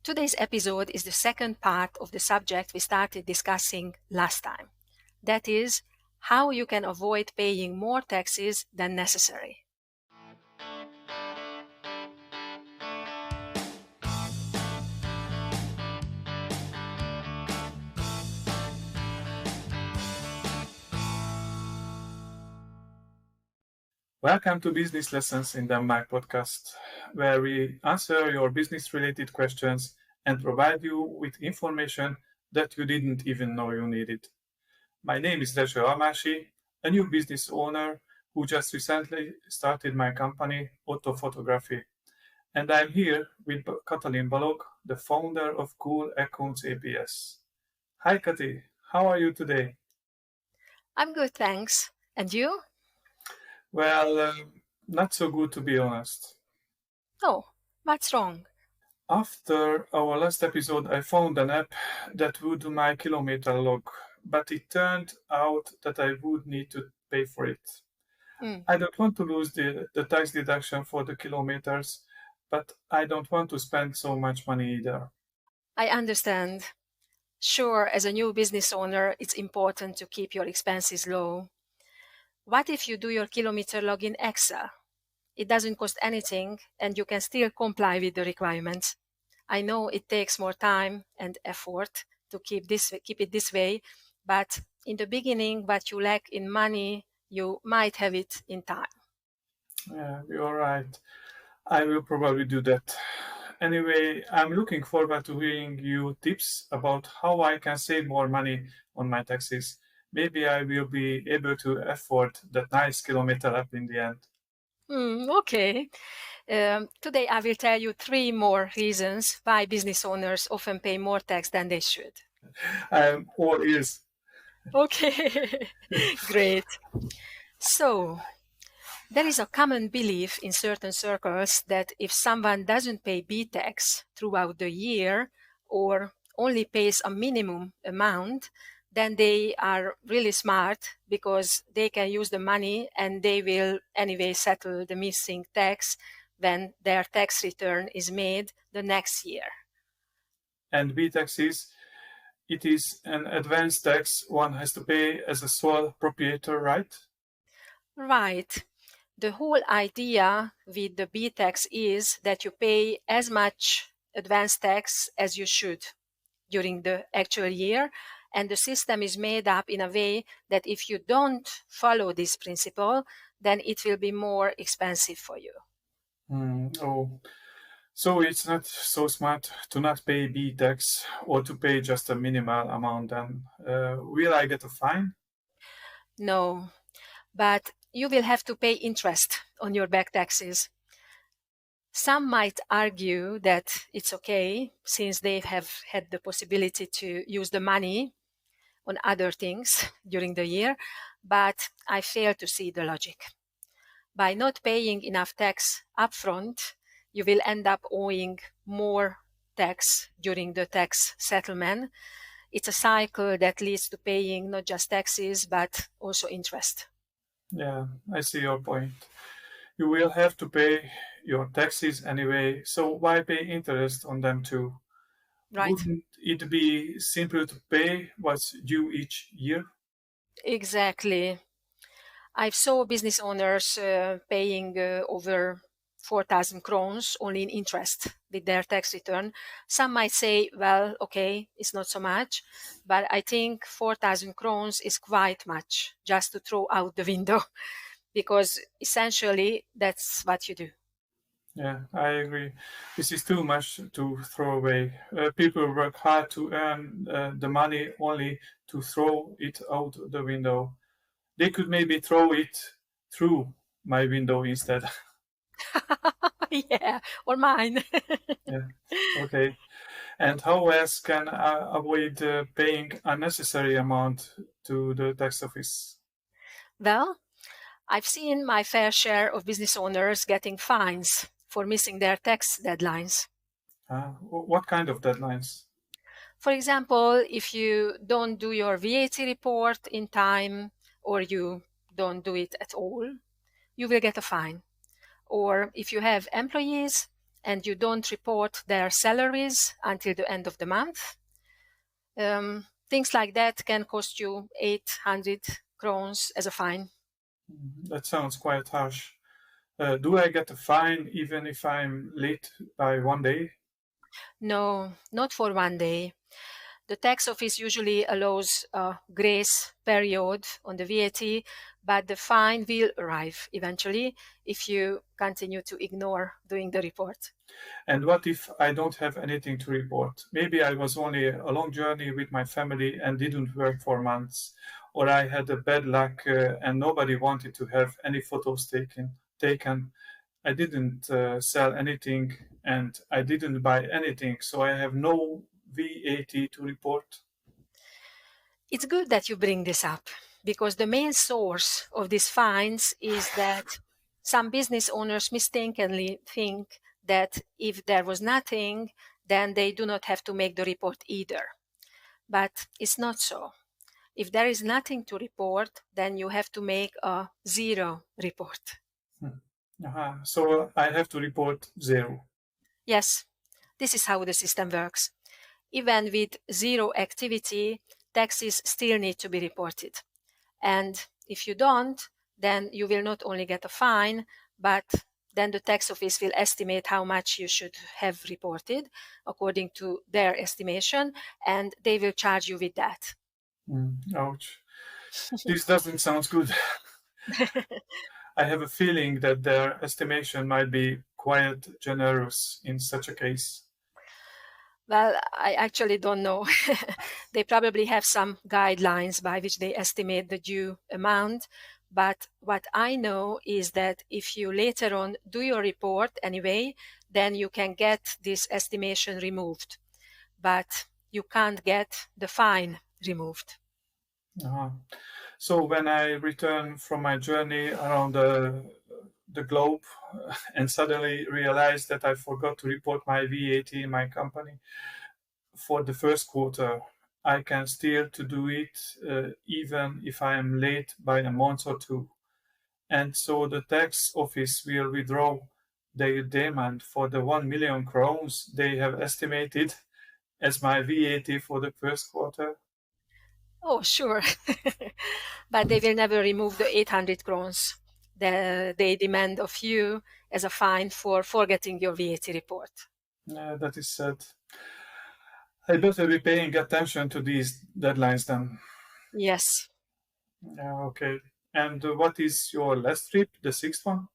Today's episode is the second part of the subject we started discussing last time. That is, how you can avoid paying more taxes than necessary. Welcome to Business Lessons in Denmark podcast, where we answer your business-related questions and provide you with information that you didn't even know you needed. My name is Rezső, a new business owner who just recently started my company, Otto Photography. And I'm here with Katalin Balog, the founder of Cool Accounts APS. Hi, Kati. How are you today? I'm good, thanks. And you? Well, not so good, to be honest. Oh, what's wrong? After our last episode, I found an app that would do my kilometer log, but it turned out that I would need to pay for it. I don't want to lose the tax deduction for the kilometers, but I don't want to spend so much money either. I understand. Sure, as a new business owner, it's important to keep your expenses low. What if you do your kilometer log in Excel? It doesn't cost anything and you can still comply with the requirements. I know it takes more time and effort to keep it this way, but in the beginning, what you lack in money, you might have it in time. Yeah, you're right. I will probably do that. Anyway, I'm looking forward to hearing you tips about how I can save more money on my taxes. Maybe I will be able to afford that nice kilometer app in the end. Okay. Today I will tell you 3 more reasons why business owners often pay more tax than they should. I'm all ears. Okay, great. So, there is a common belief in certain circles that if someone doesn't pay B tax throughout the year or only pays a minimum amount, then they are really smart because they can use the money and they will anyway settle the missing tax when their tax return is made the next year. And B taxes, it is an advance tax one has to pay as a sole proprietor, right? Right. The whole idea with the B tax is that you pay as much advance tax as you should during the actual year, and the system is made up in a way that if you don't follow this principle, then it will be more expensive for you. So it's not so smart to not pay B tax or to pay just a minimal amount then. Will I get a fine? No, but you will have to pay interest on your back taxes. Some might argue that it's okay since they have had the possibility to use the money on other things during the year, but I fail to see the logic. By not paying enough tax upfront, you will end up owing more tax during the tax settlement. It's a cycle that leads to paying not just taxes, but also interest. Yeah, I see your point. You will have to pay your taxes anyway, so why pay interest on them too? Right. Wouldn't it be simpler to pay what's due each year? Exactly. I've saw business owners paying over 4,000 crowns only in interest with their tax return. Some might say, well, okay, it's not so much, but I think 4,000 crowns is quite much just to throw out the window because essentially that's what you do. Yeah, I agree. This is too much to throw away. People work hard to earn the money only to throw it out the window. They could maybe throw it through my window instead. Yeah, or mine. Yeah, okay. And how else can I avoid paying unnecessary amount to the tax office? Well, I've seen my fair share of business owners getting fines for missing their tax deadlines. What kind of deadlines? For example, if you don't do your VAT report in time or you don't do it at all, you will get a fine. Or if you have employees and you don't report their salaries until the end of the month, things like that can cost you 800 crowns as a fine. That sounds quite harsh. Do I get a fine even if I'm late by 1 day? No, not for 1 day. The tax office usually allows a grace period on the VAT, but the fine will arrive eventually if you continue to ignore doing the report. And what if I don't have anything to report? Maybe I was only a long journey with my family and didn't work for months, or I had a bad luck and nobody wanted to have any photos taken. I didn't sell anything and I didn't buy anything, so I have no VAT to report. It's good that you bring this up, because the main source of these fines is that some business owners mistakenly think that if there was nothing, then they do not have to make the report either. But it's not so. If there is nothing to report, then you have to make a zero report. So I have to report zero. Yes, this is how the system works. Even with zero activity, taxes still need to be reported. And if you don't, then you will not only get a fine, but then the tax office will estimate how much you should have reported according to their estimation, and they will charge you with that. Ouch. This doesn't sound good. I have a feeling that their estimation might be quite generous in such a case. Well, I actually don't know. They probably have some guidelines by which they estimate the due amount. But what I know is that if you later on do your report anyway, then you can get this estimation removed. But you can't get the fine removed. So when I return from my journey around the globe and suddenly realize that I forgot to report my VAT in my company for the first quarter, I can still to do it even if I am late by a month or two. And so the tax office will withdraw their demand for the 1 million crowns they have estimated as my VAT for the first quarter. Oh, sure. But they will never remove the 800 crowns that they demand of you as a fine for forgetting your VAT report. That is sad. I better be paying attention to these deadlines then. Yes. Okay. And what is your last trip, the sixth one?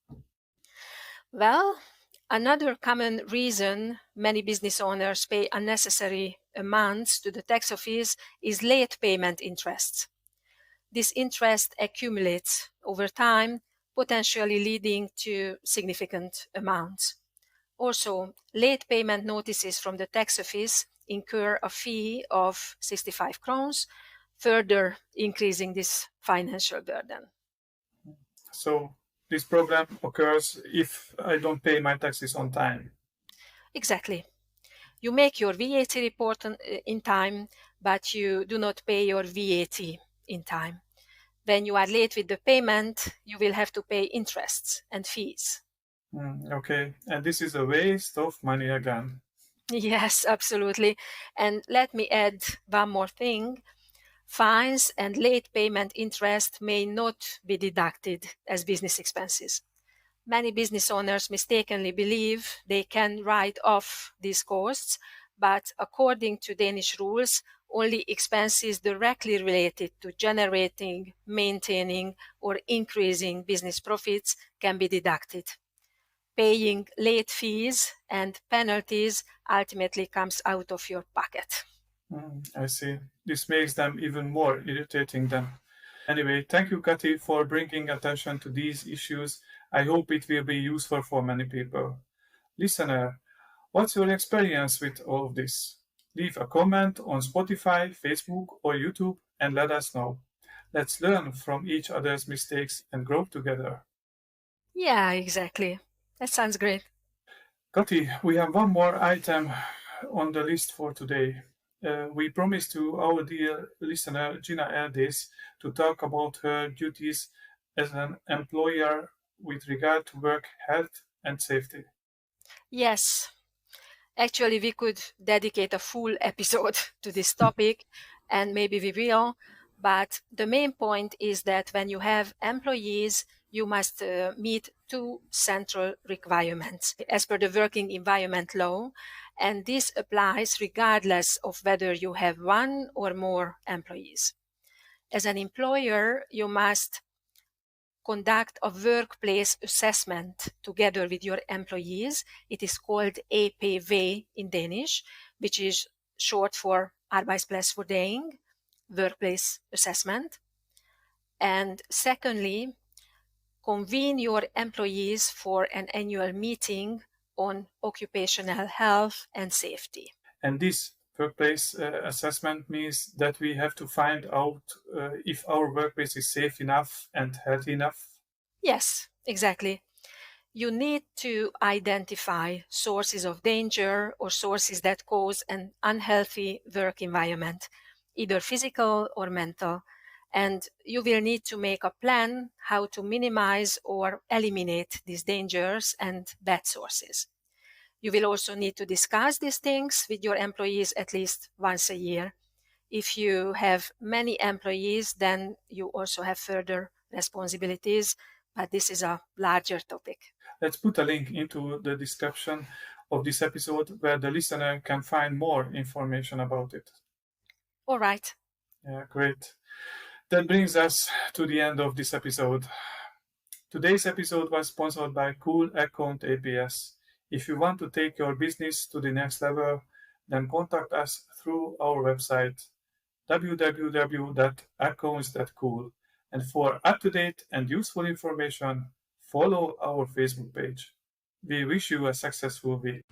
Well, another common reason many business owners pay unnecessary amounts to the tax office is late payment interest. This interest accumulates over time, potentially leading to significant amounts. Also, late payment notices from the tax office incur a fee of 65 crowns, further increasing this financial burden. So this problem occurs if I don't pay my taxes on time. Exactly. You make your VAT report in time, but you do not pay your VAT in time. When you are late with the payment, you will have to pay interests and fees. Okay, and this is a waste of money again. Yes, absolutely. And let me add one more thing. Fines and late payment interest may not be deducted as business expenses. Many business owners mistakenly believe they can write off these costs, but according to Danish rules, only expenses directly related to generating, maintaining, or increasing business profits can be deducted. Paying late fees and penalties ultimately comes out of your pocket. I see. This makes them even more irritating then. Anyway, thank you, Kati, for bringing attention to these issues. I hope it will be useful for many people. Listener, what's your experience with all of this? Leave a comment on Spotify, Facebook, or YouTube and let us know. Let's learn from each other's mistakes and grow together. Yeah, exactly. That sounds great. Kati, we have one more item on the list for today. We promised to our dear listener, Gina Erdés, to talk about her duties as an employer with regard to work health and safety. Yes, actually, we could dedicate a full episode to this topic, and maybe we will. But the main point is that when you have employees, you must meet two central requirements as per the working environment law. And this applies regardless of whether you have one or more employees. As an employer, you must conduct a workplace assessment together with your employees. It is called APV in Danish, which is short for arbeidsplatsvurdering, workplace assessment. And secondly, convene your employees for an annual meeting on occupational health and safety. And this workplace assessment means that we have to find out if our workplace is safe enough and healthy enough. Yes, exactly. You need to identify sources of danger or sources that cause an unhealthy work environment, either physical or mental. And you will need to make a plan how to minimize or eliminate these dangers and bad sources. You will also need to discuss these things with your employees at least once a year. If you have many employees, then you also have further responsibilities, but this is a larger topic. Let's put a link into the description of this episode where the listener can find more information about it. All right. Yeah, great. That brings us to the end of this episode. Today's episode was sponsored by Cool Account APS. If you want to take your business to the next level, then contact us through our website www.accounts.cool. And for up-to-date and useful information, follow our Facebook page. We wish you a successful week.